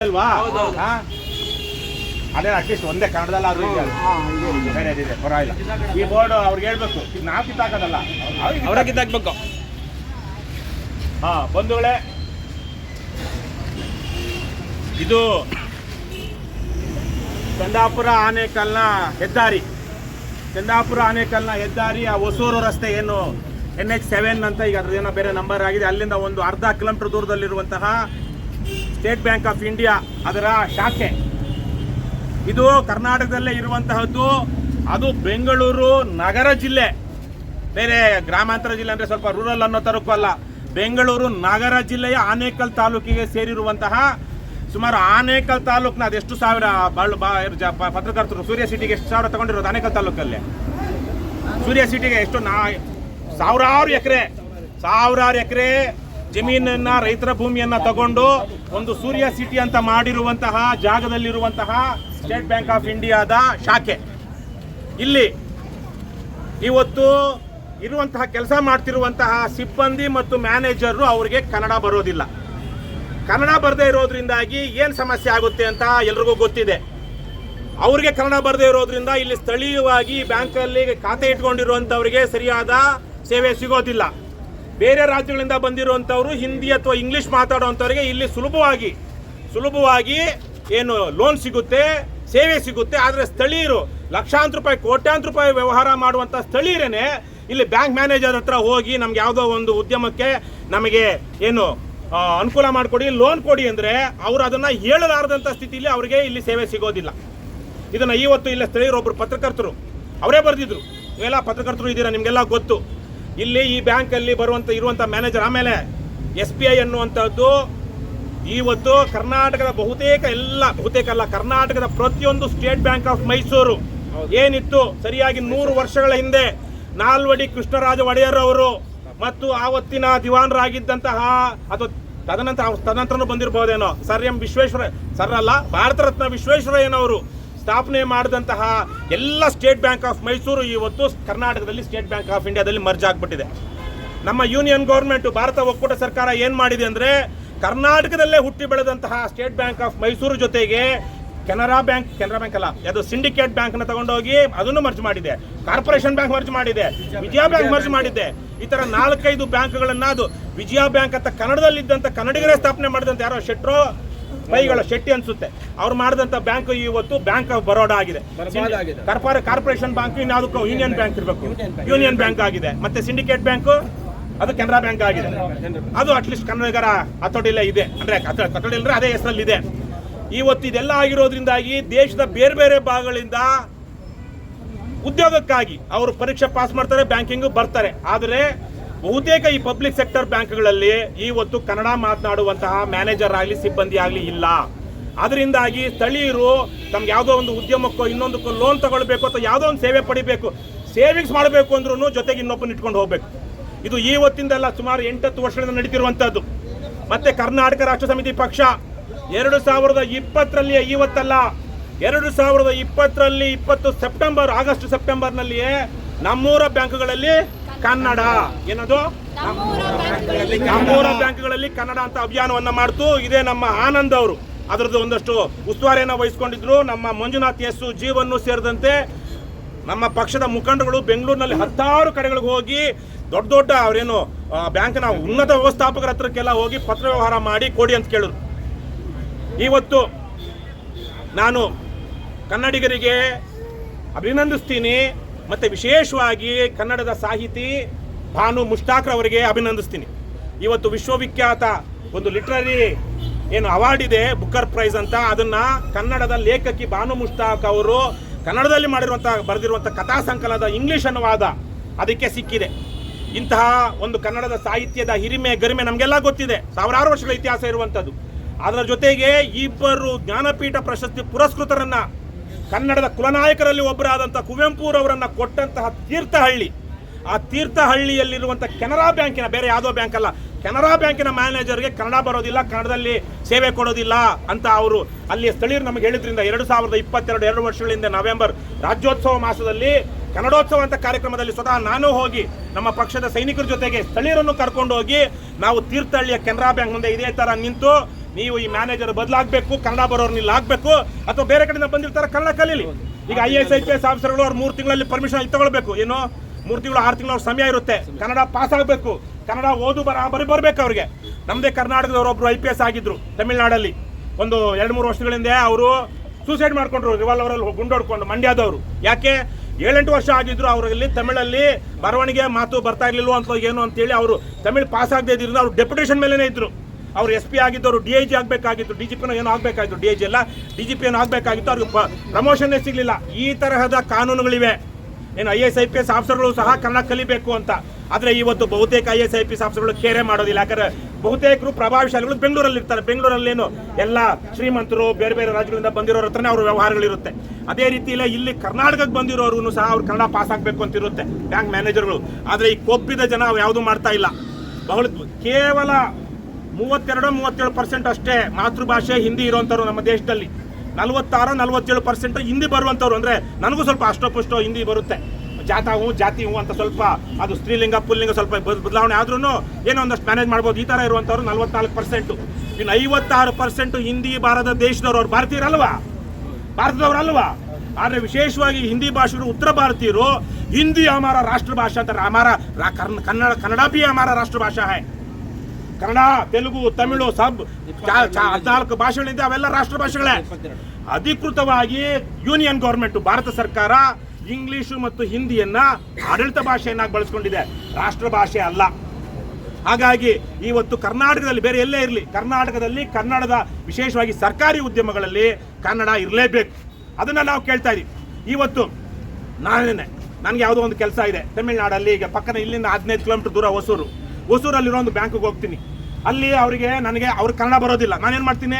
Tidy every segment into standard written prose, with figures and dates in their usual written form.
ಅಲ್ವಾ? ಅದೇ ಅಟ್ಲೀಸ್ಟ್ ಒಂದೇ ಕನ್ನಡದಲ್ಲಾದ್ರೂ ಇದೆ, ಬೇರೆ ಇದೆ ಪರವಾಗಿಲ್ಲ. ಈ ಬೋರ್ಡ್ ಅವ್ರಿಗೆ ಹೇಳ್ಬೇಕು, ನಾವು ಕಿತ್ತಾಕೋದಲ್ಲ, ಅವರೇ ಕಿತ್ತಾಕ್ಬೇಕು. ಬಂಧುಗಳೇ, ಇದು ಚಂದಾಪುರ ಆನೇಕಲ್ನ ಹೆದ್ದಾರಿ. ಚಂದಾಪುರ ಆನೇಕಲ್ನ ಹೆದ್ದಾರಿ, ಆ ಹೊಸೂರು ರಸ್ತೆ ಏನು NH7 ಅಂತ ಈಗ ಅದ್ರದ್ದೇನೋ ಬೇರೆ ನಂಬರ್ ಆಗಿದೆ, ಅಲ್ಲಿಂದ ಒಂದು ಅರ್ಧ ಕಿಲೋಮೀಟರ್ ದೂರದಲ್ಲಿರುವಂತಹ ಸ್ಟೇಟ್ ಬ್ಯಾಂಕ್ ಆಫ್ ಇಂಡಿಯಾ ಅದರ ಶಾಖೆ ಇದು ಕರ್ನಾಟಕದಲ್ಲೇ ಇರುವಂತಹದ್ದು. ಅದು ಬೆಂಗಳೂರು ನಗರ ಜಿಲ್ಲೆ, ಬೇರೆ ಗ್ರಾಮಾಂತರ ಜಿಲ್ಲೆ ಅಂದರೆ ಸ್ವಲ್ಪ ರೂರಲ್ ಅನ್ನೋ ತರಕ್ಕೂ ಅಲ್ಲ, ಬೆಂಗಳೂರು ನಗರ ಜಿಲ್ಲೆಯ ಆನೇಕಲ್ ತಾಲೂಕಿಗೆ ಸೇರಿರುವಂತಹ ಸುಮಾರು ಆನೇಕಲ್ ತಾಲೂಕಿನ ಅದೆಷ್ಟು ಸಾವಿರ ಪತ್ರಕರ್ತರು ಸೂರ್ಯ ಸಿಟಿಗೆ ಎಷ್ಟು ಸಾವಿರ ತಗೊಂಡಿರೋದು ಆನೇಕಲ್ ತಾಲೂಕಲ್ಲಿ. ಸೂರ್ಯ ಸಿಟಿಗೆ ಎಷ್ಟು ಸಾವಿರಾರು ಎಕರೆ ಜಮೀನನ್ನ, ರೈತರ ಭೂಮಿಯನ್ನ ತಗೊಂಡು ಒಂದು ಸೂರ್ಯ ಸಿಟಿ ಅಂತ ಮಾಡಿರುವಂತಹ ಜಾಗದಲ್ಲಿರುವಂತಹ ಸ್ಟೇಟ್ ಬ್ಯಾಂಕ್ ಆಫ್ ಇಂಡಿಯಾದ ಶಾಖೆ. ಇಲ್ಲಿ ಇವತ್ತು ಇರುವಂತಹ ಕೆಲಸ ಮಾಡ್ತಿರುವಂತಹ ಸಿಬ್ಬಂದಿ ಮತ್ತು ಮ್ಯಾನೇಜರು ಅವರಿಗೆ ಕನ್ನಡ ಬರೋದಿಲ್ಲ. ಕನ್ನಡ ಬರದೇ ಇರೋದ್ರಿಂದಾಗಿ ಏನು ಸಮಸ್ಯೆ ಆಗುತ್ತೆ ಅಂತ ಎಲ್ರಿಗೂ ಗೊತ್ತಿದೆ. ಅವ್ರಿಗೆ ಕನ್ನಡ ಬರದೇ ಇರೋದ್ರಿಂದ ಇಲ್ಲಿ ಸ್ಥಳೀಯವಾಗಿ ಬ್ಯಾಂಕಲ್ಲಿ ಖಾತೆ ಇಟ್ಕೊಂಡಿರುವಂಥವ್ರಿಗೆ ಸರಿಯಾದ ಸೇವೆ ಸಿಗೋದಿಲ್ಲ. ಬೇರೆ ರಾಜ್ಯಗಳಿಂದ ಬಂದಿರುವಂಥವ್ರು ಹಿಂದಿ ಅಥವಾ ಇಂಗ್ಲೀಷ್ ಮಾತಾಡುವಂಥವ್ರಿಗೆ ಇಲ್ಲಿ ಸುಲಭವಾಗಿ ಏನು ಲೋನ್ ಸಿಗುತ್ತೆ, ಸೇವೆ ಸಿಗುತ್ತೆ. ಆದರೆ ಸ್ಥಳೀಯರು ಲಕ್ಷಾಂತರ ರೂಪಾಯಿ, ಕೋಟ್ಯಾಂತರ ರೂಪಾಯಿ ವ್ಯವಹಾರ ಮಾಡುವಂಥ ಸ್ಥಳೀಯರೇ ಇಲ್ಲಿ ಬ್ಯಾಂಕ್ ಮ್ಯಾನೇಜರ್ ಹತ್ರ ಹೋಗಿ ನಮ್ಗೆ ಯಾವುದೋ ಒಂದು ಉದ್ಯಮಕ್ಕೆ ನಮಗೆ ಏನು ಅನುಕೂಲ ಮಾಡಿಕೊಡಿ, ಲೋನ್ ಕೊಡಿ ಅಂದರೆ ಅವರು ಅದನ್ನು ಹೇಳಲಾರದಂಥ ಸ್ಥಿತಿಯಲ್ಲಿ ಅವರಿಗೆ ಇಲ್ಲಿ ಸೇವೆ ಸಿಗೋದಿಲ್ಲ. ಇದನ್ನು ಇವತ್ತು ಇಲ್ಲಿ ಸ್ಥಳೀಯರು ಒಬ್ಬರು ಪತ್ರಕರ್ತರು ಅವರೇ ಬರೆದಿದ್ರು. ನೀವೆಲ್ಲ ಪತ್ರಕರ್ತರು ಇದ್ದೀರಾ, ನಿಮಗೆಲ್ಲ ಗೊತ್ತು. ಇಲ್ಲಿ ಈ ಬ್ಯಾಂಕಲ್ಲಿ ಇರುವಂಥ ಮ್ಯಾನೇಜರ್, ಆಮೇಲೆ SBI ಅನ್ನುವಂಥದ್ದು ಇವತ್ತು ಕರ್ನಾಟಕದ ಕರ್ನಾಟಕದ ಪ್ರತಿಯೊಂದು ಸ್ಟೇಟ್ ಬ್ಯಾಂಕ್ ಆಫ್ ಮೈಸೂರು ಏನಿತ್ತು ಸರಿಯಾಗಿ 100 ವರ್ಷಗಳ ಹಿಂದೆ ನಾಲ್ವಡಿ ಕೃಷ್ಣರಾಜ ಒಡೆಯರ್ ಅವರು ಮತ್ತು ಆವತ್ತಿನ ದಿವಾನರಾಗಿದ್ದಂತಹ ಅಥವಾ ತದನಂತರನೂ ಬಂದಿರಬಹುದೇನೋ ಭಾರತ ರತ್ನ ವಿಶ್ವೇಶ್ವರಯ್ಯನವರು ಸ್ಥಾಪನೆ ಮಾಡಿದಂತಹ ಎಲ್ಲ ಸ್ಟೇಟ್ ಬ್ಯಾಂಕ್ ಆಫ್ ಮೈಸೂರು ಇವತ್ತು ಕರ್ನಾಟಕದಲ್ಲಿ ಸ್ಟೇಟ್ ಬ್ಯಾಂಕ್ ಆಫ್ ಇಂಡಿಯಾದಲ್ಲಿ ಮರ್ಜ್ ಆಗಿಬಿಟ್ಟಿದೆ. ನಮ್ಮ ಯೂನಿಯನ್ ಗೌರ್ಮೆಂಟ್, ಭಾರತ ಒಕ್ಕೂಟ ಸರ್ಕಾರ ಏನು ಮಾಡಿದೆ ಅಂದರೆ ಕರ್ನಾಟಕದಲ್ಲೇ ಹುಟ್ಟಿ ಬೆಳೆದಂತಹ ಸ್ಟೇಟ್ ಬ್ಯಾಂಕ್ ಆಫ್ ಮೈಸೂರು ಜೊತೆಗೆ ಕೆನರಾ ಬ್ಯಾಂಕ್ ಅಲ್ಲ, ಅದು ಸಿಂಡಿಕೇಟ್ ಬ್ಯಾಂಕ್ನ ತಗೊಂಡೋಗಿ ಅದನ್ನು ಮರ್ಜ್ ಮಾಡಿದೆ, ಕಾರ್ಪೊರೇಷನ್ ಬ್ಯಾಂಕ್ ಮರ್ಜ್ ಮಾಡಿದೆ, ವಿಜಯ ಬ್ಯಾಂಕ್ ಮರ್ಜ್ ಮಾಡಿದೆ. ಈ ಥರ 4-5 ಬ್ಯಾಂಕ್ಗಳನ್ನ, ಅದು ವಿಜಯ ಬ್ಯಾಂಕ್ ಅಂತ ಕನ್ನಡದಲ್ಲಿದ್ದಂಥ ಕನ್ನಡಿಗರೇ ಸ್ಥಾಪನೆ ಮಾಡಿದಂಥ ಯಾರೋ ಶೆಟ್ಟಿ ಅನ್ಸುತ್ತೆ, ಅವ್ರು ಮಾಡಿದಂಥ ಬ್ಯಾಂಕ್ ಇವತ್ತು ಬ್ಯಾಂಕ್ ಆಫ್ ಬರೋಡಾ ಆಗಿದೆ. ಕಾರ್ಪೊರೇಷನ್ ಬ್ಯಾಂಕ್ ಇನ್ಯಾವುದಕ್ಕೂ ಯೂನಿಯನ್ ಬ್ಯಾಂಕ್ ಇರಬೇಕು, ಯೂನಿಯನ್ ಬ್ಯಾಂಕ್ ಆಗಿದೆ. ಮತ್ತೆ ಸಿಂಡಿಕೇಟ್ ಬ್ಯಾಂಕ್ ಅದು ಕೆನರಾ ಬ್ಯಾಂಕ್ ಆಗಿದೆ. ಅದು ಅಟ್ಲೀಸ್ಟ್ ಕನ್ನಡಿಗರ ಹತೋಟಿಯಲ್ಲೇ ಇದೆ, ಅಂದರೆ ಹತೋಟಿ ಅಂದರೆ ಅದೇ ಹೆಸರಲ್ಲಿದೆ. ಇವತ್ತು ಇದೆಲ್ಲ ಆಗಿರೋದ್ರಿಂದಾಗಿ ದೇಶದ ಬೇರೆ ಬೇರೆ ಭಾಗಗಳಿಂದ ಉದ್ಯೋಗಕ್ಕಾಗಿ ಅವರು ಪರೀಕ್ಷೆ ಪಾಸ್ ಮಾಡ್ತಾರೆ, ಬ್ಯಾಂಕಿಂಗು ಬರ್ತಾರೆ. ಆದರೆ ಬಹುತೇಕ ಈ ಪಬ್ಲಿಕ್ ಸೆಕ್ಟರ್ ಬ್ಯಾಂಕ್ಗಳಲ್ಲಿ ಇವತ್ತು ಕನ್ನಡ ಮಾತನಾಡುವಂತಹ ಮ್ಯಾನೇಜರ್ ಆಗಲಿ ಸಿಬ್ಬಂದಿ ಆಗಲಿ ಇಲ್ಲ. ಅದರಿಂದಾಗಿ ಸ್ಥಳೀಯರು ತಮ್ಗೆ ಯಾವುದೋ ಒಂದು ಉದ್ಯಮಕ್ಕೋ ಇನ್ನೊಂದಕ್ಕೋ ಲೋನ್ ತಗೊಳ್ಬೇಕು ಅಥವಾ ಯಾವುದೋ ಒಂದು ಸೇವೆ ಪಡಿಬೇಕು, ಸೇವಿಂಗ್ಸ್ ಮಾಡಬೇಕು ಅಂದ್ರೂ ಜೊತೆಗೆ ಇನ್ನೊಬ್ಬನ ಇಟ್ಕೊಂಡು ಹೋಗ್ಬೇಕು. ಇದು ಇವತ್ತಿಂದಲ್ಲ, ಸುಮಾರು 8-10 ವರ್ಷಗಳಿಂದ ನಡೀತಿರುವಂಥದ್ದು. ಮತ್ತೆ ಕರ್ನಾಟಕ ರಾಷ್ಟ್ರ ಸಮಿತಿ ಪಕ್ಷ 2020ರಲ್ಲಿ, ಇವತ್ತಲ್ಲ 2020ರಲ್ಲಿ 20 ಆಗಸ್ಟ್ ಸೆಪ್ಟೆಂಬರ್ನಲ್ಲಿಯೇ ನಮ್ಮೂರ ಬ್ಯಾಂಕ್ಗಳಲ್ಲಿ ಕನ್ನಡ ಏನದು ನಮ್ಮೂರ ಬ್ಯಾಂಕ್ಗಳಲ್ಲಿ ಕನ್ನಡ ಅಂತ ಅಭಿಯಾನವನ್ನ ಮಾಡ್ತು. ಇದೇ ನಮ್ಮ ಆನಂದ್ ಅವರು ಅದರದ್ದು ಒಂದಷ್ಟು ಉಸ್ತುವಾರಿಯನ್ನು ವಹಿಸ್ಕೊಂಡಿದ್ರು. ನಮ್ಮ ಮಂಜುನಾಥ್ ಎಸ್ ಜೀವನ್ನು ಸೇರಿದಂತೆ ನಮ್ಮ ಪಕ್ಷದ ಮುಖಂಡಗಳು ಬೆಂಗಳೂರಿನಲ್ಲಿ 10 ಕಡೆಗಳಿಗೆ ಹೋಗಿ ದೊಡ್ಡ ಅವರೇನು ಬ್ಯಾಂಕ್ನ ಉನ್ನತ ವ್ಯವಸ್ಥಾಪಕರ ಹತ್ರಕ್ಕೆಲ್ಲ ಹೋಗಿ ಪತ್ರ ವ್ಯವಹಾರ ಮಾಡಿ ಕೊಡಿ ಅಂತ ಕೇಳಿದ್ರು. ಇವತ್ತು ನಾನು ಕನ್ನಡಿಗರಿಗೆ ಅಭಿನಂದಿಸ್ತೀನಿ, ಮತ್ತು ವಿಶೇಷವಾಗಿ ಕನ್ನಡದ ಸಾಹಿತಿ ಭಾನು ಮುಷ್ತಾಕ್ರವರಿಗೆ ಅಭಿನಂದಿಸ್ತೀನಿ. ಇವತ್ತು ವಿಶ್ವವಿಖ್ಯಾತ ಒಂದು ಲಿಟ್ರರಿ ಏನು ಅವಾರ್ಡ್ ಇದೆ, ಬುಕ್ಕರ್ ಪ್ರೈಸ್ ಅಂತ, ಅದನ್ನು ಕನ್ನಡದ ಲೇಖಕಿ ಭಾನು ಮುಷ್ತಾಕ್ ಅವರು ಕನ್ನಡದಲ್ಲಿ ಬರೆದಿರುವಂಥ ಕಥಾ ಸಂಕಲನದ ಇಂಗ್ಲಿಷ್ ಅನುವಾದ ಅದಕ್ಕೆ ಸಿಕ್ಕಿದೆ. ಇಂತಹ ಒಂದು ಕನ್ನಡದ ಸಾಹಿತ್ಯದ ಹಿರಿಮೆ ಗರಿಮೆ ನಮಗೆಲ್ಲ ಗೊತ್ತಿದೆ, ಸಾವಿರಾರು ವರ್ಷಗಳ ಇತಿಹಾಸ ಇರುವಂಥದ್ದು. ಅದರ ಜೊತೆಗೆ 2 ಜ್ಞಾನಪೀಠ ಪ್ರಶಸ್ತಿ ಪುರಸ್ಕೃತರನ್ನ, ಕನ್ನಡದ ಕುಲನಾಯಕರಲ್ಲಿ ಒಬ್ಬರಾದಂಥ ಕುವೆಂಪುರವರನ್ನು ಕೊಟ್ಟಂತಹ ತೀರ್ಥಹಳ್ಳಿ, ಆ ತೀರ್ಥಹಳ್ಳಿಯಲ್ಲಿರುವಂಥ ಕೆನರಾ ಬ್ಯಾಂಕಿನ, ಬೇರೆ ಯಾವುದೋ ಬ್ಯಾಂಕ್ ಅಲ್ಲ, ಕೆನರಾ ಬ್ಯಾಂಕಿನ ಮ್ಯಾನೇಜರ್ಗೆ ಕನ್ನಡ ಬರೋದಿಲ್ಲ, ಕನ್ನಡದಲ್ಲಿ ಸೇವೆ ಕೊಡೋದಿಲ್ಲ ಅಂತ ಅವರು ಅಲ್ಲಿಯ ಸ್ಥಳೀಯರು ನಮಗೆ ಹೇಳಿದ್ರಿಂದ 2022 2 ವರ್ಷಗಳಿಂದ ನವೆಂಬರ್ ರಾಜ್ಯೋತ್ಸವ ಮಾಸದಲ್ಲಿ ಕನ್ನಡೋತ್ಸವ ಅಂತ ಕಾರ್ಯಕ್ರಮದಲ್ಲಿ ಸ್ವತಃ ನಾನು ಹೋಗಿ ನಮ್ಮ ಪಕ್ಷದ ಸೈನಿಕರ ಜೊತೆಗೆ ಸ್ಥಳೀಯರನ್ನು ಕರ್ಕೊಂಡು ಹೋಗಿ ನಾವು ತೀರ್ಥಹಳ್ಳಿಯ ಕೆನರಾ ಬ್ಯಾಂಕ್ ಮುಂದೆ ಇದೇ ಥರ ನಿಂತು ನೀವು ಈ ಮ್ಯಾನೇಜರ್ ಬದಲಾಗಬೇಕು, ಕನ್ನಡ ಬರೋರ್ನ ಇಲ್ಲಿ ಹಾಕಬೇಕು, ಅಥವಾ ಬೇರೆ ಕಡೆಯಿಂದ ಬಂದಿರ್ತಾರೆ ಕನ್ನಡ ಕಲೀಲಿ. ಈಗ IAS IPS ಆಫೀಸರ್ಗಳು ಅವ್ರು 3 ತಿಂಗಳಲ್ಲಿ ಪರ್ಮಿಷನ್ ತಗೊಳ್ಬೇಕು. ಏನು 3 ತಿಂಗಳು 6 ತಿಂಗಳು ಅವ್ರ ಸಮಯ ಇರುತ್ತೆ. ಕನ್ನಡ ಪಾಸ್ ಆಗಬೇಕು, ಕನ್ನಡ ಓದು ಬರಬೇಕು ಅವ್ರಿಗೆ. ನಮ್ಮದೇ ಕರ್ನಾಟಕದವರು ಒಬ್ರು IPS ಆಗಿದ್ರು ತಮಿಳ್ನಾಡಲ್ಲಿ. ಒಂದು 2-3 ವರ್ಷಗಳಿಂದ ಅವರು ಸೂಸೈಡ್ ಮಾಡ್ಕೊಂಡ್ರು, ರಿವಾಲ್ವರಲ್ಲಿ ಗುಂಡೋಡ್ಕೊಂಡು. ಮಂಡ್ಯದವರು. ಯಾಕೆ 7-8 ವರ್ಷ ಆಗಿದ್ರು ಅವರಲ್ಲಿ ತಮಿಳಲ್ಲಿ ಬರವಣಿಗೆ ಮಾತು ಬರ್ತಾ ಇರ್ಲಿಲ್ವ ಅಂತ ಏನು ಅಂತೇಳಿ ಅವರು ತಮಿಳ್ ಪಾಸ್ ಆಗದೆ ಇದ್ರಿಂದ ಅವರು ಡೆಪ್ಯುಟೇಷನ್ ಮೇಲೇನೆ ಇದ್ರು. ಅವರು SP ಆಗಿದ್ದವರು DIG ಆಗಬೇಕಾಗಿತ್ತು, DGP ಏನೋ ಆಗಬೇಕಾಗಿತ್ತು, DIG ಎಲ್ಲ DGP ಏನೋ ಆಗಬೇಕಾಗಿತ್ತು. ಅವ್ರಿಗೆ ಪ್ರಮೋಷನ್ನೇ ಸಿಗಲಿಲ್ಲ. ಈ ತರಹದ ಕಾನೂನುಗಳಿವೆ. ಏನು IAS IPS ಆಫೀಸರ್ಗಳು ಸಹ ಕನ್ನಡ ಕಲಿಬೇಕು ಅಂತ. ಆದರೆ ಇವತ್ತು ಬಹುತೇಕ IAS IPS ಆಫೀಸರ್ಗಳು ಕೇರೆ ಮಾಡೋದಿಲ್ಲ. ಯಾಕಂದರೆ ಬಹುತೇಕರು ಪ್ರಭಾವಶಾಲಿಗಳು ಬೆಂಗಳೂರಲ್ಲಿ ಇರ್ತಾರೆ. ಬೆಂಗಳೂರಲ್ಲೇನು ಎಲ್ಲ ಶ್ರೀಮಂತರು ಬೇರೆ ಬೇರೆ ರಾಜ್ಯಗಳಿಂದ ಬಂದಿರೋರ ಹತ್ರನೇ ಅವ್ರ ವ್ಯವಹಾರಗಳಿರುತ್ತೆ. ಅದೇ ರೀತಿಯಲ್ಲೇ ಇಲ್ಲಿ ಕರ್ನಾಟಕಕ್ಕೆ ಬಂದಿರೋರು ಸಹ ಅವ್ರು ಕನ್ನಡ ಪಾಸ್ ಆಗಬೇಕು ಅಂತ ಇರುತ್ತೆ ಬ್ಯಾಂಕ್ ಮ್ಯಾನೇಜರ್ಗಳು. ಆದರೆ ಈ ಕೊಬ್ಬಿದ ಜನ ಯಾವುದೂ ಮಾಡ್ತಾ ಇಲ್ಲ. ಕೇವಲ 32-37% ಅಷ್ಟೇ ಮಾತೃಭಾಷೆ ಹಿಂದಿ ಇರುವಂಥವ್ರು ನಮ್ಮ ದೇಶದಲ್ಲಿ. 46-47% ಹಿಂದಿ ಬರುವಂಥವ್ರು. ಅಂದರೆ ನನಗೂ ಸ್ವಲ್ಪ ಅಷ್ಟೋ ಹಿಂದಿ ಬರುತ್ತೆ. ಜಾತಿ ಹೂ ಅಂತ ಸ್ವಲ್ಪ ಅದು ಸ್ತ್ರೀಲಿಂಗ ಪುಲ್ಲಿಂಗ ಸ್ವಲ್ಪ ಬದಲಾವಣೆ ಆದ್ರೂ ಏನೋ ಒಂದಷ್ಟು ಮ್ಯಾನೇಜ್ ಮಾಡ್ಬೋದು. ಈ ಥರ ಇರುವಂಥವ್ರು 44%. ಇನ್ನು 56% ಹಿಂದಿ ಭಾರತ ದೇಶದವ್ರು. ಅವ್ರು ಭಾರತೀಯರಲ್ವಾ, ಭಾರತದವರಲ್ವಾ. ಆದರೆ ವಿಶೇಷವಾಗಿ ಹಿಂದಿ ಭಾಷೆಗಳು ಉತ್ತರ ಭಾರತೀಯರು ಹಿಂದಿ ಹಮಾರ ರಾಷ್ಟ್ರ ಭಾಷಾ ಅಂತಾರೆ. ಕನ್ನಡ ಭೀ ಹಮಾರ ರಾಷ್ಟ್ರ ಭಾಷಾ ಹೈ. ಕನ್ನಡ, ತೆಲುಗು, ತಮಿಳು ಸಬ್ 14 ಭಾಷೆಗಳಿಂದ ಅವೆಲ್ಲ ರಾಷ್ಟ್ರ ಭಾಷೆಗಳೇ. ಅಧಿಕೃತವಾಗಿ ಯೂನಿಯನ್ ಗೌರ್ಮೆಂಟ್ ಭಾರತ ಸರ್ಕಾರ ಇಂಗ್ಲಿಷು ಮತ್ತು ಹಿಂದಿಯನ್ನ ಆಡಳಿತ ಭಾಷೆಯನ್ನಾಗಿ ಬಳಸ್ಕೊಂಡಿದೆ, ರಾಷ್ಟ್ರ ಭಾಷೆ ಅಲ್ಲ. ಹಾಗಾಗಿ ಇವತ್ತು ಕರ್ನಾಟಕದಲ್ಲಿ ಬೇರೆ ಎಲ್ಲೇ ಇರಲಿ, ಕರ್ನಾಟಕದಲ್ಲಿ ಕನ್ನಡದ ವಿಶೇಷವಾಗಿ ಸರ್ಕಾರಿ ಉದ್ಯಮಗಳಲ್ಲಿ ಕನ್ನಡ ಇರಲೇಬೇಕು. ಅದನ್ನು ನಾವು ಕೇಳ್ತಾ ಇದ್ದೀವಿ. ಇವತ್ತು ನನಗೆ ಯಾವುದೋ ಒಂದು ಕೆಲಸ ಇದೆ ತಮಿಳ್ನಾಡಲ್ಲಿ. ಈಗ ಪಕ್ಕನ ಇಲ್ಲಿಂದ 15 ಕಿಲೋಮೀಟರ್ ದೂರ ಹೊಸೂರಲ್ಲಿರೋ ಒಂದು ಬ್ಯಾಂಕಿಗೆ ಹೋಗ್ತೀನಿ. ಅಲ್ಲಿ ಅವ್ರಿಗೆ ಕನ್ನಡ ಬರೋದಿಲ್ಲ. ನಾನೇನು ಮಾಡ್ತೀನಿ,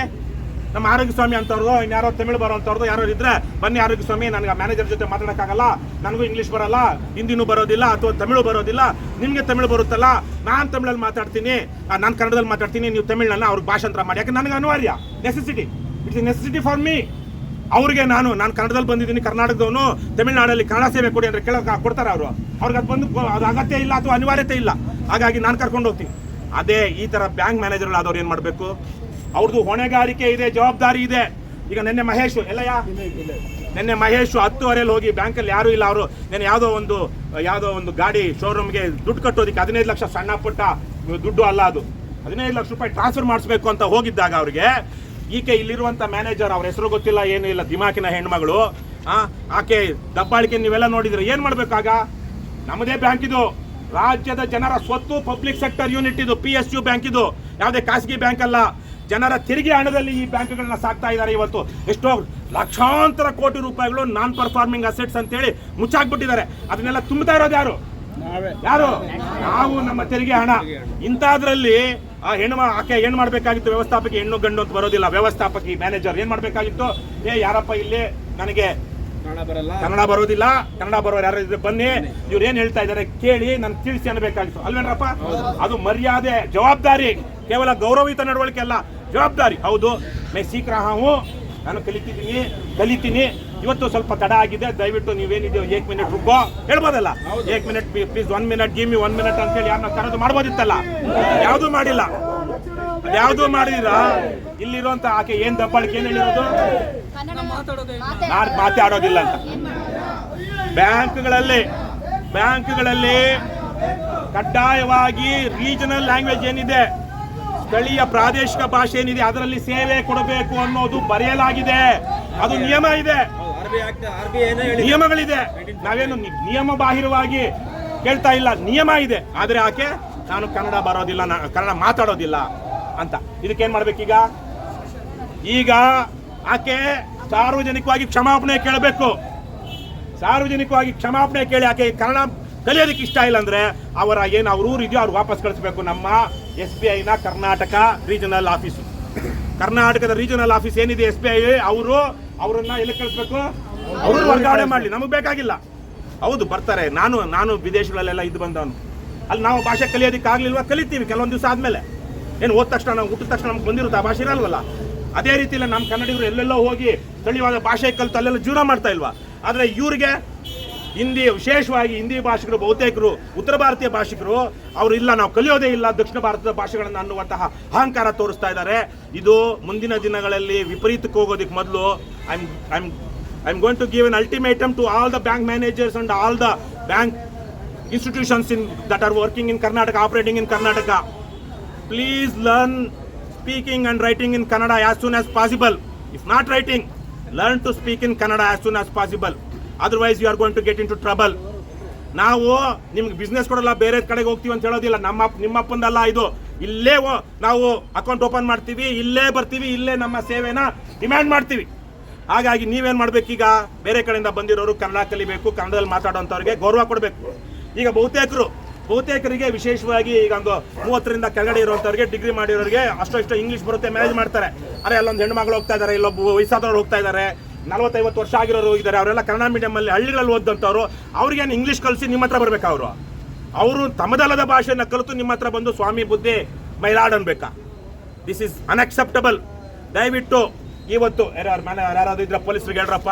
ನಮ್ಮ ಆರೋಗ್ಯ ಸ್ವಾಮಿ ಅಂತವ್ರದ್ದು ಇನ್ಯಾರೋ ತಮಿಳು ಬರೋಂಥವ್ರದ್ದು ಯಾರು ಇದ್ರೆ ಬನ್ನಿ ಆರೋಗ್ಯ ಸ್ವಾಮಿ, ನನಗೆ ಮ್ಯಾನೇಜರ್ ಜೊತೆ ಮಾತಾಡೋಕ್ಕಾಗಲ್ಲ, ನನಗೂ ಇಂಗ್ಲೀಷ್ ಬರಲ್ಲ, ಹಿಂದಿನೂ ಬರೋದಿಲ್ಲ, ಅಥವಾ ತಮಿಳು ಬರೋದಿಲ್ಲ, ನಿಮಗೆ ತಮಿಳು ಬರುತ್ತಲ್ಲ, ನಾನು ತಮಿಳಲ್ಲಿ ಮಾತಾಡ್ತೀನಿ, ನಾನು ಕನ್ನಡದಲ್ಲಿ ಮಾತಾಡ್ತೀನಿ, ನೀವು ತಮಿಳನ್ನ ಅವ್ರಿಗೆ ಭಾಷಾಂತರ ಮಾಡಿ. ಯಾಕೆ ನನಗೆ ಅನಿವಾರ್ಯ, necessity, it's A necessity for me. ಅವ್ರಿಗೆ ನಾನು ಕನ್ನಡದಲ್ಲಿ ಬಂದಿದ್ದೀನಿ, ಕರ್ನಾಟಕದವನು, ತಮಿಳ್ನಾಡಲ್ಲಿ ಕನ್ನಡ ಸೇವೆ ಕೊಡಿ ಅಂದರೆ ಕೊಡ್ತಾರೆ ಅವರು. ಅವ್ರಿಗೆ ಅದು ಬಂದು ಅದು ಅಗತ್ಯ ಇಲ್ಲ ಅಥವಾ ಅನಿವಾರ್ಯತೆ ಇಲ್ಲ. ಹಾಗಾಗಿ ನಾನು ಕರ್ಕೊಂಡು ಹೋಗ್ತೀನಿ. ಅದೇ ಈ ಥರ ಬ್ಯಾಂಕ್ ಮ್ಯಾನೇಜರ್ಗಳು ಆದವ್ರು ಏನು ಮಾಡಬೇಕು, ಅವ್ರದ್ದು ಹೊಣೆಗಾರಿಕೆ ಇದೆ, ಜವಾಬ್ದಾರಿ ಇದೆ. ಈಗ ನಿನ್ನೆ ಮಹೇಶ್ 10:30 ಹೋಗಿ ಬ್ಯಾಂಕಲ್ಲಿ ಯಾರೂ ಇಲ್ಲ. ಅವರು ನೆನ್ನೆ ಯಾವುದೋ ಒಂದು ಗಾಡಿ ಶೋರೂಮ್ಗೆ ದುಡ್ಡು ಕಟ್ಟೋದಕ್ಕೆ 15 ಲಕ್ಷ, ಸಣ್ಣ ಪುಟ್ಟ ದುಡ್ಡು ಅಲ್ಲ ಅದು, 15 ಲಕ್ಷ ರೂಪಾಯಿ ಟ್ರಾನ್ಸ್ಫರ್ ಮಾಡಿಸ್ಬೇಕು ಅಂತ ಹೋಗಿದ್ದಾಗ ಅವ್ರಿಗೆ ಈಕೆ ಇಲ್ಲಿರುವಂಥ ಮ್ಯಾನೇಜರ್, ಅವ್ರ ಹೆಸರು ಗೊತ್ತಿಲ್ಲ, ಏನೂ ಇಲ್ಲ, ದಿಮಾಕಿನ ಹೆಣ್ಮಗಳು, ಆಕೆ ದಬ್ಬಾಳಿಕೆ ನೀವೆಲ್ಲ ನೋಡಿದ್ರೆ ಏನು ಮಾಡಬೇಕಾಗ? ನಮ್ಮದೇ ಬ್ಯಾಂಕ್ ಇದು, ರಾಜ್ಯದ ಜನರ ಸ್ವತ್ತು, ಪಬ್ಲಿಕ್ ಸೆಕ್ಟರ್ ಯೂನಿಟ್ ಇದು, PSU ಬ್ಯಾಂಕ್ ಇದು, ಯಾವುದೇ ಖಾಸಗಿ ಬ್ಯಾಂಕ್ ಅಲ್ಲ. ಜನರ ತೆರಿಗೆ ಹಣದಲ್ಲಿ ಈ ಬ್ಯಾಂಕ್ಗಳನ್ನ ಸಾಕ್ತಾ ಇದ್ದಾರೆ. ಇವತ್ತು ಎಷ್ಟೋ ಲಕ್ಷಾಂತರ ಕೋಟಿ ರೂಪಾಯಿಗಳು ನಾನ್ ಪರ್ಫಾರ್ಮಿಂಗ್ ಅಸೆಟ್ಸ್ ಅಂತೇಳಿ ಮುಚ್ಚಾಕ್ಬಿಟ್ಟಿದ್ದಾರೆ. ಅದನ್ನೆಲ್ಲ ತುಂಬುತ್ತಾ ಇರೋದು ಯಾರು? ನಾವು, ನಮ್ಮ ತೆರಿಗೆ ಹಣ. ಇಂಥದ್ರಲ್ಲಿ ಆಕೆ ಏನು ಮಾಡಬೇಕಾಗಿತ್ತು? ವ್ಯವಸ್ಥಾಪಕಿ, ಹೆಣ್ಣು ಗಂಡು ಅಂತ ಬರೋದಿಲ್ಲ, ವ್ಯವಸ್ಥಾಪಕಿ ಮ್ಯಾನೇಜರ್ ಏನು ಮಾಡಬೇಕಾಗಿತ್ತು? ಯಾರಪ್ಪ ಇಲ್ಲಿ ನನಗೆ ಕನ್ನಡ ಬರೋದಿಲ್ಲ, ಕನ್ನಡ ಬರೋರು ಯಾರು ಇದ್ರೆ ಬನ್ನಿ, ಇವ್ರು ಏನ್ ಹೇಳ್ತಾ ಇದಾರೆ ಕೇಳಿ ನಾನು ತಿಳಿಸಿ ಅನ್ನಬೇಕಾಗಿತ್ತು ಅಲ್ವೇನ್ರಪ್ಪ? ಅದು ಮರ್ಯಾದೆ, ಜವಾಬ್ದಾರಿ, ಕೇವಲ ಗೌರವಯುತ ನಡವಳಿಕೆ ಅಲ್ಲ, ಜವಾಬ್ದಾರಿ. ಹೌದು, ಮೈ ಸೀಕ್ ರಹಾ ಹೂಂ, ನಾನು ಕಲಿತೀನಿ. ಇವತ್ತು ಸ್ವಲ್ಪ ತಡ ಆಗಿದೆ, ದಯವಿಟ್ಟು ನೀವೇನಿದೆಯೋ 1 ಮಿನಿಟ್ ರುಕೋ ಹೇಳ್ಬೋದಲ್ಲ, 1 minute please, 1 minute, give me 1 minute ಅಂತೇಳಿ ಯಾರನ್ನ ಕರೆದು ಮಾಡ್ಬೋದಿತ್ತಲ್ಲ. ಯಾವುದೂ ಮಾಡಿಲ್ಲ. ಯಾವುದು ಮಾಡಿದ್ರ ಇಲ್ಲಿರುವಂತ ಆಕೆ ಏನ್ ದಬ್ಬಾಳಿಕೆ ಏನ್ ಹೇಳಿರೋದು? ನಾನು ಮಾತಾಡೋದಿಲ್ಲ ಅಂತ. ಬ್ಯಾಂಕ್ಗಳಲ್ಲಿ ಕಡ್ಡಾಯವಾಗಿ ರೀಜನಲ್ ಲ್ಯಾಂಗ್ವೇಜ್ ಏನಿದೆ, ಸ್ಥಳೀಯ ಪ್ರಾದೇಶಿಕ ಭಾಷೆ ಏನಿದೆ, ಅದರಲ್ಲಿ ಸೇವೆ ಕೊಡಬೇಕು ಅನ್ನೋದು ಬರೆಯಲಾಗಿದೆ. ಅದು ನಿಯಮ ಇದೆ, ನಿಯಮಗಳಿದೆ. ನಾವೇನು ನಿಯಮ ಬಾಹಿರವಾಗಿ ಕೇಳ್ತಾ ಇಲ್ಲ, ನಿಯಮ ಇದೆ. ಆದ್ರೆ ಆಕೆ ನಾನು ಕನ್ನಡ ಬರೋದಿಲ್ಲ, ಕನ್ನಡ ಮಾತಾಡೋದಿಲ್ಲ ಅಂತ. ಇದಕ್ಕೇನ್ ಮಾಡ್ಬೇಕೀಗ? ಈಗ ಆಕೆ ಸಾರ್ವಜನಿಕವಾಗಿ ಕ್ಷಮಾಪಣೆ ಕೇಳಬೇಕು. ಸಾರ್ವಜನಿಕವಾಗಿ ಕ್ಷಮಾಪಣೆ ಕೇಳಿ ಆಕೆ ಕನ್ನಡ ಕಲಿಯೋದಕ್ಕೆ ಇಷ್ಟ ಇಲ್ಲ ಅಂದ್ರೆ ಅವ್ರ ಊರು ಇದೆಯೋ ಅವ್ರು ವಾಪಸ್ ಕಳಿಸ್ಬೇಕು. ನಮ್ಮ SBIನ ಕರ್ನಾಟಕ ರೀಜನಲ್ ಆಫೀಸು, ಕರ್ನಾಟಕದ ರೀಜನಲ್ ಆಫೀಸ್ ಏನಿದೆ SBI, ಅವರನ್ನ ಎಲ್ಲಿ ಕಳಿಸ್ಬೇಕು? ಅವ್ರನ್ನ ವರ್ಗಾವಣೆ ಮಾಡಲಿ, ನಮಗೆ ಬೇಕಾಗಿಲ್ಲ. ಹೌದು ಬರ್ತಾರೆ, ನಾನು ವಿದೇಶಗಳಲ್ಲೆಲ್ಲ ಇದ್ದು ಬಂದವನು. ಅಲ್ಲಿ ನಾವು ಭಾಷೆ ಕಲಿಯೋದಕ್ಕೆ ಆಗ್ಲಿಲ್ವಾ? ಕಲಿತೀವಿ ಕೆಲವೊಂದು ದಿವಸ ಆದ್ಮೇಲೆ. ಏನು ಓದ ತಕ್ಷಣ, ನಾವು ಹುಟ್ಟಿದ ತಕ್ಷಣ ನಮ್ಗೆ ಬಂದಿರುತ್ತೆ ಆ ಭಾಷೆ ಇರಲ್ವಲ್ಲ. ಅದೇ ರೀತಿಯಲ್ಲಿ ನಮ್ಮ ಕನ್ನಡಿಗರು ಎಲ್ಲೆಲ್ಲೋ ಹೋಗಿ ಸ್ಥಳೀಯವಾದ ಭಾಷೆ ಕಲಿತು ಅಲ್ಲೆಲ್ಲ ಜೀವನ ಮಾಡ್ತಾ ಇಲ್ವಾ? ಆದರೆ ಇವ್ರಿಗೆ ಹಿಂದಿ, ವಿಶೇಷವಾಗಿ ಹಿಂದಿ ಭಾಷಿಕರು, ಬಹುತೇಕರು ಉತ್ತರ ಭಾರತೀಯ ಭಾಷಿಕರು ಅವರು ಇಲ್ಲ, ನಾವು ಕಲಿಯೋದೇ ಇಲ್ಲ ದಕ್ಷಿಣ ಭಾರತದ ಭಾಷೆಗಳನ್ನು ಅನ್ನುವಂತಹ ಅಹಂಕಾರ ತೋರಿಸ್ತಾ ಇದ್ದಾರೆ. ಇದು ಮುಂದಿನ ದಿನಗಳಲ್ಲಿ ವಿಪರೀತಕ್ಕೆ ಹೋಗೋದಕ್ಕೆ ಮೊದಲು I am going to give an ultimatum to all the bank managers and all the bank institutions that are working in Karnataka, operating in Karnataka. Please learn speaking and writing in Kannada as soon as possible. If not writing, learn to speak in Kannada as soon as possible. Otherwise you are going to get into trouble. ನಾವು ನಿಮ್ಗೆ business ಕೊಡಲ್ಲ, ಬೇರೆ ಕಡೆಗೆ ಹೋಗ್ತೀವಿ ಅಂತ ಹೇಳೋದಿಲ್ಲ. ನಿಮ್ಮಪ್ಪಂದಲ್ಲ ಇದು. ಇಲ್ಲೇ ನಾವು ಅಕೌಂಟ್ ಓಪನ್ ಮಾಡ್ತೀವಿ, ಇಲ್ಲೇ ಬರ್ತೀವಿ, ಇಲ್ಲೇ ನಮ್ಮ ಸೇವೆನ ಡಿಮ್ಯಾಂಡ್ ಮಾಡ್ತೀವಿ. ಹಾಗಾಗಿ ನೀವೇನು ಮಾಡಬೇಕೀಗ, ಬೇರೆ ಕಡೆಯಿಂದ ಬಂದಿರೋರು ಕನ್ನಡ ಕಲಿಬೇಕು, ಕನ್ನಡದಲ್ಲಿ ಮಾತಾಡೋಂಥವ್ರಿಗೆ ಗೌರವ ಕೊಡಬೇಕು. ಈಗ ಬಹುತೇಕರಿಗೆ ವಿಶೇಷವಾಗಿ ಈಗ ಒಂದು 30ರಿಂದ ಕೆಳಗಡೆ ಇರುವಂಥವ್ರಿಗೆ, ಡಿಗ್ರಿ ಮಾಡಿರೋರಿಗೆ ಅಷ್ಟು ಇಂಗ್ಲೀಷ್ ಬರುತ್ತೆ, ಮ್ಯಾನೇಜ್ ಮಾಡ್ತಾರೆ. ಅರೆ ಅಲ್ಲೊಂದು ಹೆಣ್ಣು ಮಗಳು ಹೋಗ್ತಾ ಇದ್ದಾರೆ, ಇಲ್ಲೊಬ್ಬ ವಯಸ್ಸಾದವ್ರು ಹೋಗ್ತಾ ಇದ್ದಾರೆ, 40-50 ವರ್ಷ ಆಗಿರೋರು ಹೋಗಿದ್ದಾರೆ. ಅವರೆಲ್ಲ ಕನ್ನಡ ಮೀಡಿಯಮಲ್ಲಿ ಹಳ್ಳಿಗಳಲ್ಲಿ ಓದಂಥವ್ರು. ಅವ್ರಿಗೇನು ಇಂಗ್ಲೀಷ್ ಕಲಿಸಿ ನಿಮ್ಮ ಹತ್ರ ಬರ್ಬೇಕಾ? ಅವರು ತಮ್ಮದಲ್ಲದ ಭಾಷೆಯನ್ನು ಕಲಿತು ನಿಮ್ಮ ಹತ್ರ ಬಂದು ಸ್ವಾಮಿ ಬುದ್ಧಿ ಮೈಲಾಡ್ ಅನ್ಬೇಕಾ? This is unacceptable. ದಯವಿಟ್ಟು ಇವತ್ತು ಯಾರಾದ್ರೂ ಇದ್ರೆ ಪೊಲೀಸರಿಗೆ ಹೇಳ್ರಪ್ಪ.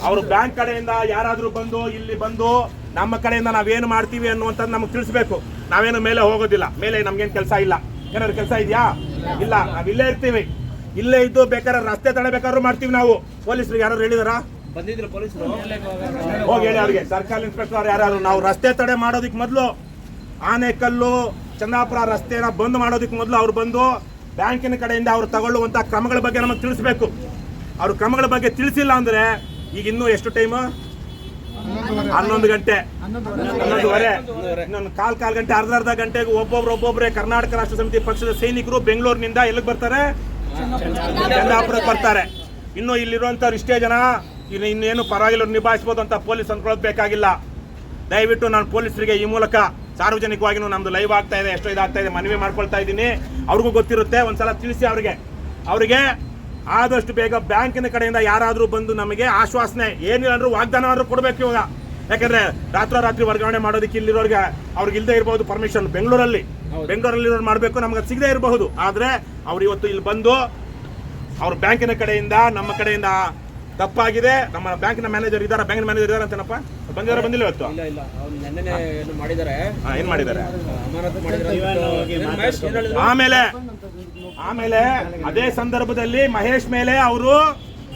ಅವರು ಬ್ಯಾಂಕ್ ಕಡೆಯಿಂದ ಯಾರಾದರೂ ಬಂದು ಇಲ್ಲಿ ಬಂದು ನಮ್ಮ ಕಡೆಯಿಂದ ನಾವೇನು ಮಾಡ್ತೀವಿ ಅನ್ನುವಂಥದ್ದು ನಮಗೆ ತಿಳಿಸ್ಬೇಕು. ನಾವೇನು ಮೇಲೆ ಹೋಗೋದಿಲ್ಲ, ಮೇಲೆ ನಮ್ಗೇನು ಕೆಲಸ ಇಲ್ಲ. ಏನಾದ್ರು ಕೆಲಸ ಇದೆಯಾ? ಇಲ್ಲ. ನಾವು ಇಲ್ಲೇ ಇರ್ತೀವಿ, ಇಲ್ಲೇ ಇದ್ದು ಬೇಕಾದ್ರೆ ರಸ್ತೆ ತಡೆಬೇಕಾದ್ರೂ ಮಾಡ್ತೀವಿ ನಾವು. ಪೊಲೀಸರಿಗೆ ಯಾರು ಹೇಳಿದಾರ? ಬಂದಿದ್ರು ಪೊಲೀಸರು, ಹೋಗಿ ಹೇಳಿ ಅವ್ರಿಗೆ, ಸರ್ಕಲ್ ಇನ್ಸ್ಪೆಕ್ಟರ್ ಯಾರು. ನಾವು ರಸ್ತೆ ತಡೆ ಮಾಡೋದಕ್ಕೆ ಮೊದಲು, ಆನೆಕಲ್ಲು ಚಂದಾಪುರ ರಸ್ತೆನ ಬಂದ್ ಮಾಡೋದಕ್ಕೆ ಮೊದಲು ಅವ್ರು ಬಂದು ಬ್ಯಾಂಕಿನ ಕಡೆಯಿಂದ ಅವ್ರು ತಗೊಳ್ಳುವಂಥ ಕ್ರಮಗಳ ಬಗ್ಗೆ ನಮಗೆ ತಿಳಿಸ್ಬೇಕು. ಅವ್ರ ಕ್ರಮಗಳ ಬಗ್ಗೆ ತಿಳಿಸಿಲ್ಲ ಅಂದರೆ ಈಗ ಇನ್ನೂ ಎಷ್ಟು ಟೈಮು? 11 ಗಂಟೆ, 11:30, ಇನ್ನೊಂದು ಕಾಲ್ ಗಂಟೆ, ಅರ್ಧ ಗಂಟೆಗೆ ಒಬ್ಬೊಬ್ರೆ ಕರ್ನಾಟಕ ರಾಷ್ಟ್ರ ಸಮಿತಿ ಪಕ್ಷದ ಸೈನಿಕರು ಬೆಂಗಳೂರಿನಿಂದ ಎಲ್ಲಿಗೆ ಬರ್ತಾರೆ? ಚಂದಾಪುರಕ್ಕೆ ಬರ್ತಾರೆ. ಇನ್ನು ಇಲ್ಲಿರುವಂಥವ್ರು ಇಷ್ಟೇ ಜನ, ಇನ್ನೇನು ಪರವಾಗಿಲ್ಲ ನಿಭಾಯಿಸ್ಬೋದು ಅಂತ ಪೊಲೀಸ್ ಅಂದ್ಕೊಳ್ಳೋದು ಬೇಕಾಗಿಲ್ಲ. ದಯವಿಟ್ಟು ನಾನು ಪೊಲೀಸರಿಗೆ ಈ ಮೂಲಕ ಸಾರ್ವಜನಿಕವಾಗಿ ನಮ್ದು ಲೈವ್ ಆಗ್ತಾ ಇದೆ, ಎಷ್ಟೋ ಇದಾಗ್ತಾ ಇದೆ, ಮನವಿ ಮಾಡ್ಕೊಳ್ತಾ ಇದ್ದೀನಿ. ಅವ್ರಿಗೂ ಗೊತ್ತಿರುತ್ತೆ, ಒಂದ್ಸಲ ತಿಳಿಸಿ ಅವರಿಗೆ ಆದಷ್ಟು ಬೇಗ ಬ್ಯಾಂಕಿನ ಕಡೆಯಿಂದ ಯಾರಾದರೂ ಬಂದು ನಮಗೆ ಆಶ್ವಾಸನೆ, ಏನಿಲ್ಲ ಅಂದ್ರೂ ವಾಗ್ದಾನ ಆದ್ರೂ ಕೊಡಬೇಕು ಇವಾಗ. ಯಾಕಂದ್ರೆ ರಾತ್ರಿ ವರ್ಗಾವಣೆ ಮಾಡೋದಕ್ಕೆ ಇಲ್ಲಿರೋರಿಗೆ ಅವ್ರಿಗೆ ಇಲ್ಲದೆ ಇರಬಹುದು ಪರ್ಮಿಷನ್. ಬೆಂಗಳೂರಲ್ಲಿರೋರು ಮಾಡಬೇಕು, ನಮ್ಗೆ ಸಿಗದೆ ಇರಬಹುದು. ಆದರೆ ಅವ್ರು ಇವತ್ತು ಇಲ್ಲಿ ಬಂದು ಅವ್ರ ಬ್ಯಾಂಕಿನ ಕಡೆಯಿಂದ, ನಮ್ಮ ಕಡೆಯಿಂದ ತಪ್ಪಾಗಿದೆ. ನಮ್ಮ ಬ್ಯಾಂಕಿನ ಮ್ಯಾನೇಜರ್ ಇದ್ದಾರೆ, ಬ್ಯಾಂಕಿನ ಮ್ಯಾನೇಜರ್ ಇದ್ದಾರೆ ಅಂತನಪ್ಪ. ಬಂದಿಲ್ಲ ಇವತ್ತು? ಏನ್ ಮಾಡಿದ್ದಾರೆ? ಆಮೇಲೆ ಅದೇ ಸಂದರ್ಭದಲ್ಲಿ ಮಹೇಶ್ ಮೇಲೆ ಅವರು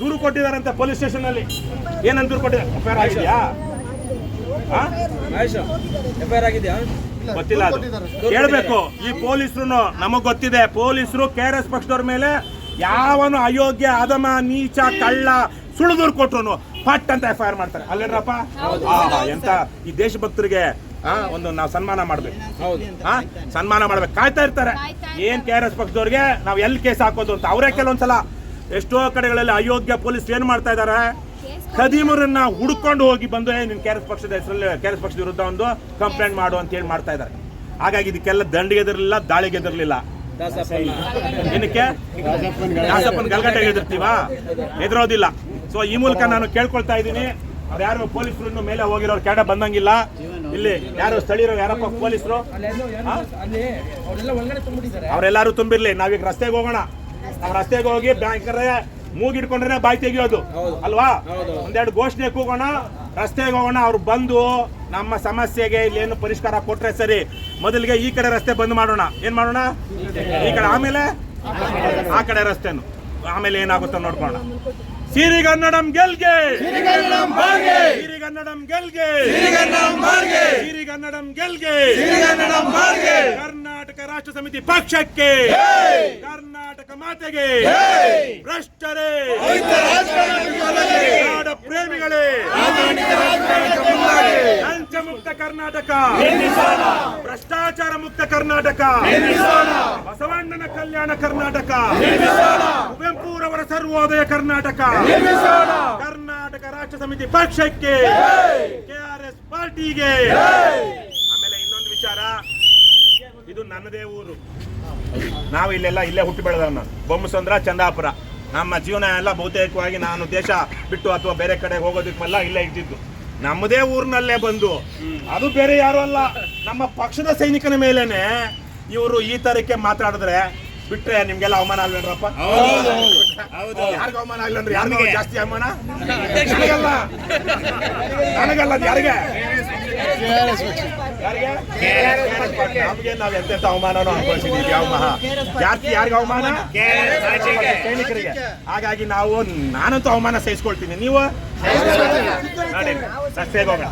ದೂರು ಕೊಟ್ಟಿದ್ದಾರಂತೆ ಪೊಲೀಸ್ ಸ್ಟೇಷನ್ ಅಲ್ಲಿ. ಏನಂತ ದೂರು ಕೊಟ್ಟಿದ್ದಾರೆ? ಎಫ್ಐಆರ್ ಆಗಿದೆಯಾ? ಗೊತ್ತಿಲ್ಲ, ಅದು ಕೇಳಬೇಕು. ಈ ಪೊಲೀಸರು ನಮಗ್ ಗೊತ್ತಿದೆ, ಪೊಲೀಸರು KRS ಪಕ್ಷದವ್ರ ಮೇಲೆ ಯಾವನು ಅಯೋಗ್ಯ, ಅಧಮ, ನೀಚ, ಕಳ್ಳ, ಸುಳ್ಳು ದೂರು ಕೊಟ್ರು ಪಟ್ ಅಂತ ಎಫ್ಐಆರ್ ಮಾಡ್ತಾರೆ. ಅಲ್ಲೇನ್ರಪ್ಪ? ಎಂತ ಈ ದೇಶಭಕ್ತರಿಗೆ ಒಂದು ನಾವು ಸನ್ಮಾನ ಮಾಡ್ಬೇಕು, ಸನ್ಮಾನ ಮಾಡ್ಬೇಕು. ಕಾಯ್ತಾ ಇರ್ತಾರೆ ಏನ್ KRS ಪಕ್ಷದವ್ರಿಗೆ ನಾವು ಎಲ್ಲಿ ಕೇಸ್ ಹಾಕೋದು ಅಂತ. ಅವರೇ ಕೆಲವೊಂದ್ಸಲ ಎಷ್ಟೋ ಕಡೆಗಳಲ್ಲಿ ಅಯೋಗ್ಯ ಪೊಲೀಸ್ ಏನ್ ಮಾಡ್ತಾ ಇದಾರೆ, ಖದೀಮರನ್ನ ಹುಡ್ಕೊಂಡು ಹೋಗಿ ಬಂದು ನಿನ್ KRS ಪಕ್ಷದ ಹೆಸರಲ್ಲಿ, KRS ಪಕ್ಷದ ವಿರುದ್ಧ ಒಂದು ಕಂಪ್ಲೇಂಟ್ ಮಾಡು ಅಂತ ಹೇಳಿ ಮಾಡ್ತಾ ಇದಾರೆ. ಹಾಗಾಗಿ ಇದಕ್ಕೆಲ್ಲ ದಂಡಿಗೆ ಎದಿರಲಿಲ್ಲ, ದಾಳಿಗೆ ಎದಿರಲಿಲ್ಲ. ಏನಕ್ಕೆ? ದಾಸಪ್ಪನ ಗಲ್ಗಟ್ಟೆಗೆ ಎದಿರ್ತೀವ? ಎದುರೋದಿಲ್ಲ. ಸೊ ಈ ಮೂಲಕ ನಾನು ಕೇಳ್ಕೊಳ್ತಾ ಇದ್ದೀನಿ, ಅವ್ರು ಯಾರು ಪೊಲೀಸರು ಮೇಲೆ ಹೋಗಿರೋರು ಕ್ಯಾಡ ಬಂದಂಗಿಲ್ಲ. ಇಲ್ಲಿ ಯಾರು ಸ್ಥಳೀಯರು, ಯಾರಪ್ಪ ಪೊಲೀಸರು, ಅವರೆಲ್ಲರೂ ತುಂಬಿರ್ಲಿ. ನಾವೀಗ ರಸ್ತೆಗೆ ಹೋಗೋಣ. ನಾವು ರಸ್ತೆಗೆ ಹೋಗಿ ಬ್ಯಾಂಕರೇ ಮೂಗಿಡ್ಕೊಂಡ್ರೆ ಬಾಯಿ ತೆಗಿಯೋದು ಅಲ್ವಾ? ಒಂದೆರಡು ಘೋಷಣೆ ಕೂಗೋಣ, ರಸ್ತೆಗೆ ಹೋಗೋಣ. ಅವ್ರು ಬಂದು ನಮ್ಮ ಸಮಸ್ಯೆಗೆ ಇಲ್ಲೇನು ಪರಿಷ್ಕಾರ ಕೊಟ್ರೆ ಸರಿ. ಮೊದಲಿಗೆ ಈ ಕಡೆ ರಸ್ತೆ ಬಂದ್ ಮಾಡೋಣ. ಏನ್ ಮಾಡೋಣ? ಈ ಕಡೆ, ಆಮೇಲೆ ಆ ಕಡೆ ರಸ್ತೆನು, ಆಮೇಲೆ ಏನಾಗುತ್ತೋ ನೋಡ್ಕೋಣ. ಸಿರಿಗನ್ನಡಂ ಗೆಲ್ಗೆ, ಸಿರಿಗನ್ನಡಂ ಗೆಲ್ಗೆ, ಸಿರಿಗನ್ನಡಂ ಗೆಲ್ಗೆ, ಕರ್ನಾಟಕ ರಾಷ್ಟ್ರ ಸಮಿತಿ ಪಕ್ಷಕ್ಕೆ, ಕರ್ನಾಟಕ ಮಾತೆಗೆ, ಭ್ರಷ್ಟರೇ, ನಾಡ ಪ್ರೇಮಿಗಳೇ, ಲಂಚ ಮುಕ್ತ ಕರ್ನಾಟಕ, ಭ್ರಷ್ಟಾಚಾರ ಮುಕ್ತ ಕರ್ನಾಟಕ, ಬಸವಣ್ಣನ ಕಲ್ಯಾಣ ಕರ್ನಾಟಕ, ಕುವೆಂಪುರವರ ಸರ್ವೋದಯ ಕರ್ನಾಟಕ, ಕರ್ನಾಟಕ ರಾಷ್ಟ್ರ ಸಮಿತಿ ಪಕ್ಷಕ್ಕೆ, KRS ಪಾರ್ಟಿಗೆ. ಆಮೇಲೆ ಇನ್ನೊಂದು ವಿಚಾರ, ಇದು ನನ್ನದೇ ಊರು. ನಾವು ಇಲ್ಲೇ ಹುಟ್ಟಿ ಬೆಳೆದವನ್ನ, ಬೊಮ್ಮಸಂದ್ರ, ಚಂದಾಪುರ. ನಮ್ಮ ಜೀವನ ಎಲ್ಲ ಬಹುತೇಕವಾಗಿ ನಾನು ದೇಶ ಬಿಟ್ಟು ಅಥವಾ ಬೇರೆ ಕಡೆ ಹೋಗೋದಕ್ಕೆಲ್ಲ ಇಲ್ಲೇ ಇದ್ದಿದ್ದು. ನಮ್ಮದೇ ಊರಿನಲ್ಲೇ ಬಂದು, ಅದು ಬೇರೆ ಯಾರು ಅಲ್ಲ, ನಮ್ಮ ಪಕ್ಷದ ಸೈನಿಕನ ಮೇಲೇನೆ ಇವರು ಈ ತರಕ್ಕೆ ಮಾತಾಡಿದ್ರೆ ಬಿಟ್ರೆ ನಿಮ್ಗೆಲ್ಲ ಅವಮಾನ ಅಲ್ವೇನ್ರಪ್ಪ? ಯಾರಿಗ ಅವಮಾನ ಆಗ್ಲನ್ರಿ? ಯಾರಿಗ ಜಾಸ್ತಿ ಅವಮಾನ? ನನಗಲ್ಲ ಅದು ಯಾರಿಗೆ? ನಮ್ಗೆ ನಾವ್ ಎಂತೆಂತ ಅವಮಾನನೂ ಅನ್ಕೊಳ್ತಿದೀವಿ. ಯಾವ ಮಹಾ ಜಾಸ್ತಿ ಯಾರಿಗ ಅವಮಾನ? ಸೈನಿಕರಿಗೆ. ಹಾಗಾಗಿ ನಾನಂತೂ ಅವಮಾನ ಸಹಿಸ್ಕೊಳ್ತೀನಿ. ನೀವು ರಸ್ತೆಗೆ ಹೋಗೋಣ.